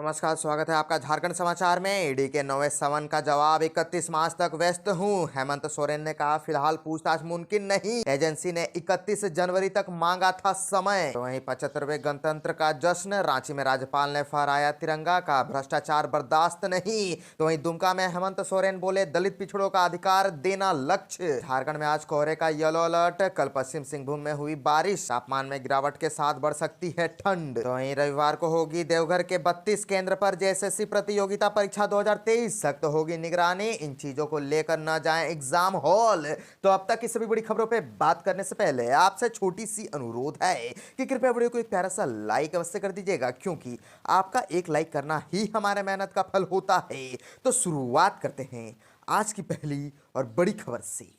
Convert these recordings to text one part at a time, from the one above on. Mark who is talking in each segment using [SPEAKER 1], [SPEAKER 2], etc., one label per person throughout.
[SPEAKER 1] नमस्कार, स्वागत है आपका झारखंड समाचार में। ईडी के नौवें समन का जवाब 31 मार्च तक व्यस्त हूं। हेमंत सोरेन ने कहा फिलहाल पूछताछ मुमकिन नहीं। एजेंसी ने 31 जनवरी तक मांगा था समय। तो वहीं 75वें गणतंत्र का जश्न, रांची में राज्यपाल ने फहराया तिरंगा, का भ्रष्टाचार बर्दाश्त नहीं। तो वहीं दुमका में हेमंत सोरेन बोले दलित पिछड़ों का अधिकार देना लक्ष्य। झारखंड में आज कोहरे का येलो अलर्ट, कल पश्चिम सिंहभूम में हुई बारिश, तापमान में गिरावट के साथ बढ़ सकती है ठंड। तो वहीं रविवार को होगी देवघर के 32 केंद्र पर जेएसएससी प्रतियोगिता परीक्षा 2023, सख्त होगी निगरानी। इन चीजों को लेकर न जाएं एग्जाम हॉल। तो अब तक की सभी बड़ी खबरों पे बात करने से पहले आपसे छोटी सी अनुरोध है कि कृपया वीडियो को एक प्यारा सा लाइक अवश्य कर दीजिएगा, क्योंकि आपका एक लाइक करना ही हमारे मेहनत का फल होता है। तो शुरुआत करते हैं आज की पहली और बड़ी खबर से।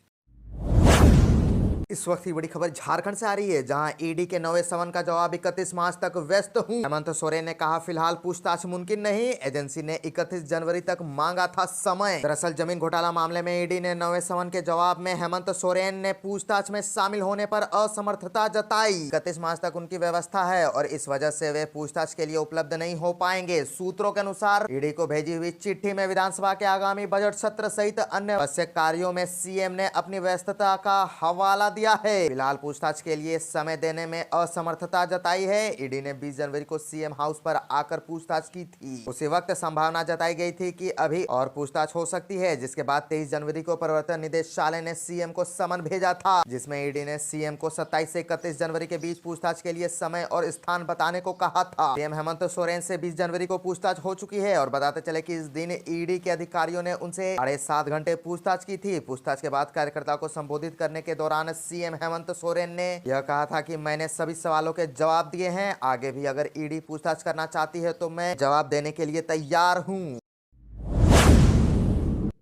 [SPEAKER 1] इस वक्त की बड़ी खबर झारखंड से आ रही है, जहां ईडी के नौवें समन का जवाब 31 मार्च तक व्यस्त हूं। हेमंत सोरेन ने कहा फिलहाल पूछताछ मुमकिन नहीं। एजेंसी ने 31 जनवरी तक मांगा था समय। दरअसल जमीन घोटाला मामले में ईडी ने नौवें समन के जवाब में हेमंत सोरेन ने पूछताछ में शामिल होने पर असमर्थता जताई। 31 मार्च तक उनकी व्यवस्था है और इस वजह से वे पूछताछ के लिए उपलब्ध नहीं हो पाएंगे। सूत्रों के अनुसार ईडी को भेजी हुई चिट्ठी में विधानसभा के आगामी बजट सत्र सहित अन्य आवश्यक कार्यों में सीएम ने अपनी व्यस्तता का हवाला दिया है। फिलहाल पूछताछ के लिए समय देने में असमर्थता जताई है। ईडी ने 20 जनवरी को सीएम हाउस पर आकर पूछताछ की थी। उसी वक्त संभावना जताई गई थी कि अभी और पूछताछ हो सकती है, जिसके बाद 23 जनवरी को प्रवर्तन निदेशालय ने सीएम को समन भेजा था, जिसमें ईडी ने सीएम को 27 से 31 जनवरी के बीच पूछताछ के लिए समय और स्थान बताने को कहा था। सीएम हेमंत सोरेन से 20 जनवरी को पूछताछ हो चुकी है और बताते चले कि इस दिन ईडी के अधिकारियों ने उनसे 7.5 घंटे पूछताछ की थी। पूछताछ के बाद कार्यकर्ता को संबोधित करने के दौरान सीएम हेमंत सोरेन ने यह कहा था कि मैंने सभी सवालों के जवाब दिए हैं। आगे भी अगर ईडी पूछताछ करना चाहती है तो मैं जवाब देने के लिए तैयार हूं।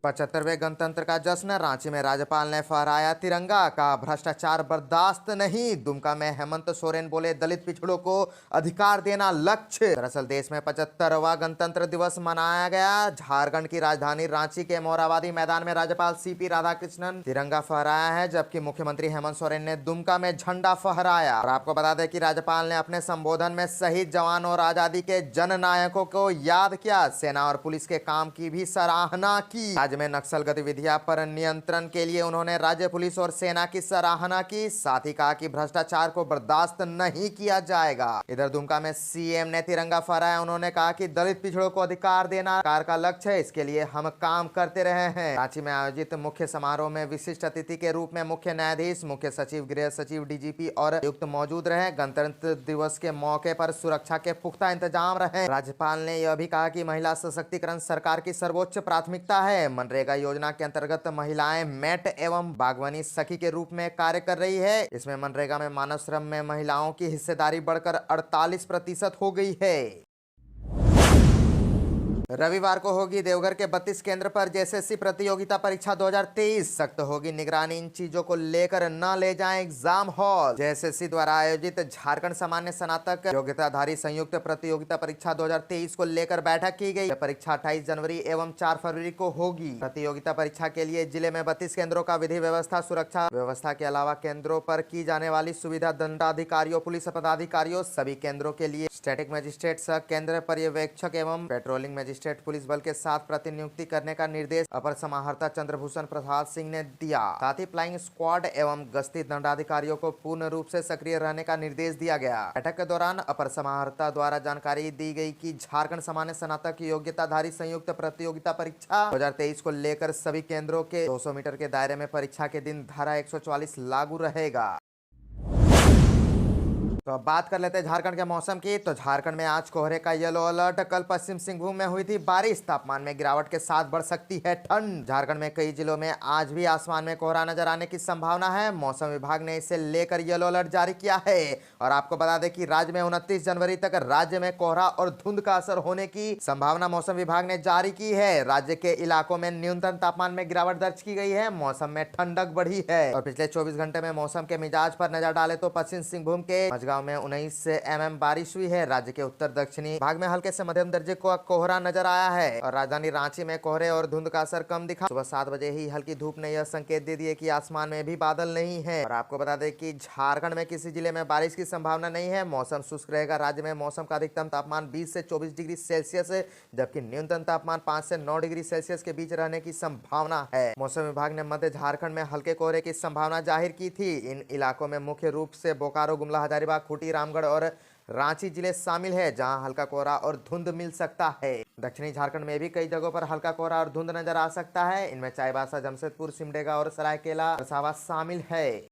[SPEAKER 1] 75वें गणतंत्र का जश्न, रांची में राज्यपाल ने फहराया तिरंगा, का भ्रष्टाचार बर्दाश्त नहीं। दुमका में हेमंत सोरेन बोले दलित पिछड़ों को अधिकार देना लक्ष्य। दरअसल देश में 75वां गणतंत्र दिवस मनाया गया। झारखंड की राजधानी रांची के मोरहाबादी मैदान में राज्यपाल सीपी राधाकृष्णन तिरंगा फहराया है, जबकि मुख्यमंत्री हेमंत सोरेन ने दुमका में झंडा फहराया। और आपको बता दें कि राज्यपाल ने अपने संबोधन में शहीद जवानों और आजादी के जननायकों को याद किया। सेना और पुलिस के काम की भी सराहना की। राज्य में नक्सल गतिविधियां पर नियंत्रण के लिए उन्होंने राज्य पुलिस और सेना की सराहना की। साथ ही कहा कि भ्रष्टाचार को बर्दाश्त नहीं किया जाएगा। इधर दुमका में सीएम ने तिरंगा फहराया। उन्होंने कहा कि दलित पिछड़ों को अधिकार देना सरकार का लक्ष्य है, इसके लिए हम काम करते रहे हैं। रांची में आयोजित मुख्य समारोह में विशिष्ट अतिथि के रूप में मुख्य न्यायाधीश, मुख्य सचिव, गृह सचिव, डीजीपी और आयुक्त मौजूद रहे। गणतंत्र दिवस के मौके पर सुरक्षा के पुख्ता इंतजाम रहे। राज्यपाल ने यह भी कहा कि महिला सशक्तिकरण सरकार की सर्वोच्च प्राथमिकता है। मनरेगा योजना के अंतर्गत महिलाएं मैट एवं बागवानी सखी के रूप में कार्य कर रही है। इसमें मनरेगा में मानव श्रम में महिलाओं की हिस्सेदारी बढ़कर 48% हो गई है। रविवार को होगी देवघर के 32 केंद्र पर जेएसएससी प्रतियोगिता परीक्षा 2023, सख्त होगी निगरानी। इन चीजों को लेकर न ले जाएं एग्जाम हॉल। जेएसएससी द्वारा आयोजित झारखंड सामान्य स्नातक योग्यताधारी संयुक्त प्रतियोगिता परीक्षा 2023 को लेकर बैठक की गई। यह परीक्षा 28 जनवरी एवं 4 फरवरी को होगी। प्रतियोगिता परीक्षा के लिए जिले में 32 केंद्रों का विधि व्यवस्था, सुरक्षा व्यवस्था के अलावा केंद्रों पर की जाने वाली सुविधा, दंडाधिकारियों, पुलिस पदाधिकारियों, सभी केंद्रों के लिए स्टैटिक मजिस्ट्रेट सह केंद्र पर्यवेक्षक एवं पेट्रोलिंग मजिस्ट्रेट पुलिस बल के साथ प्रतिनियुक्ति करने का निर्देश अपर समाहर्ता चंद्रभूषण प्रसाद सिंह ने दिया। साथ ही फ्लाइंग स्क्वाड एवं गश्ती दंडाधिकारियों को पूर्ण रूप से सक्रिय रहने का निर्देश दिया गया। बैठक के दौरान अपर समाहर्ता द्वारा जानकारी दी गई कि झारखंड सामान्य स्नातक योग्यताधारी संयुक्त प्रतियोगिता परीक्षा 2023 को लेकर सभी केंद्रों के 200 मीटर के दायरे में परीक्षा के दिन धारा 144 लागू रहेगा। तो अब बात कर लेते हैं झारखंड के मौसम की। तो झारखंड में आज कोहरे का येलो अलर्ट, कल पश्चिम सिंहभूम में हुई थी बारिश, तापमान में गिरावट के साथ बढ़ सकती है ठंड। झारखंड में कई जिलों में आज भी आसमान में कोहरा नजर आने की संभावना है। मौसम विभाग ने इसे लेकर येलो अलर्ट जारी किया है। और आपको बता दें कि राज्य में 29 जनवरी तक राज्य में कोहरा और धुंध का असर होने की संभावना मौसम विभाग ने जारी की है। राज्य के इलाकों में न्यूनतम तापमान में गिरावट दर्ज की गई है। मौसम में ठंडक बढ़ी है। और पिछले 24 घंटे में मौसम के मिजाज पर नजर डाले तो पश्चिम सिंहभूम के जिलों में 19 mm बारिश हुई है। राज्य के उत्तर दक्षिणी भाग में हल्के से मध्यम दर्जे का कोहरा नजर आया है और राजधानी रांची में कोहरे और धुंध का असर कम दिखा। सुबह 7 बजे ही हल्की धूप ने यह संकेत दे दिए कि आसमान में भी बादल नहीं है। और आपको बता दें कि झारखंड में किसी जिले में बारिश की संभावना नहीं है। मौसम शुष्क रहेगा। राज्य में मौसम का अधिकतम तापमान 20 से 24 डिग्री सेल्सियस है, जबकि न्यूनतम तापमान 5 से 9 डिग्री सेल्सियस के बीच रहने की संभावना है। मौसम विभाग ने मध्य झारखंड में हल्के कोहरे की संभावना जाहिर की थी। इन इलाकों में मुख्य रूप से बोकारो, गुमला, हजारीबाग, खूंटी, रामगढ़ और रांची जिले शामिल है, जहां हल्का कोहरा और धुंध मिल सकता है। दक्षिणी झारखंड में भी कई जगहों पर हल्का कोहरा और धुंध नजर आ सकता है। इनमें चाईबासा, जमशेदपुर, सिमडेगा और सरायकेला शामिल है।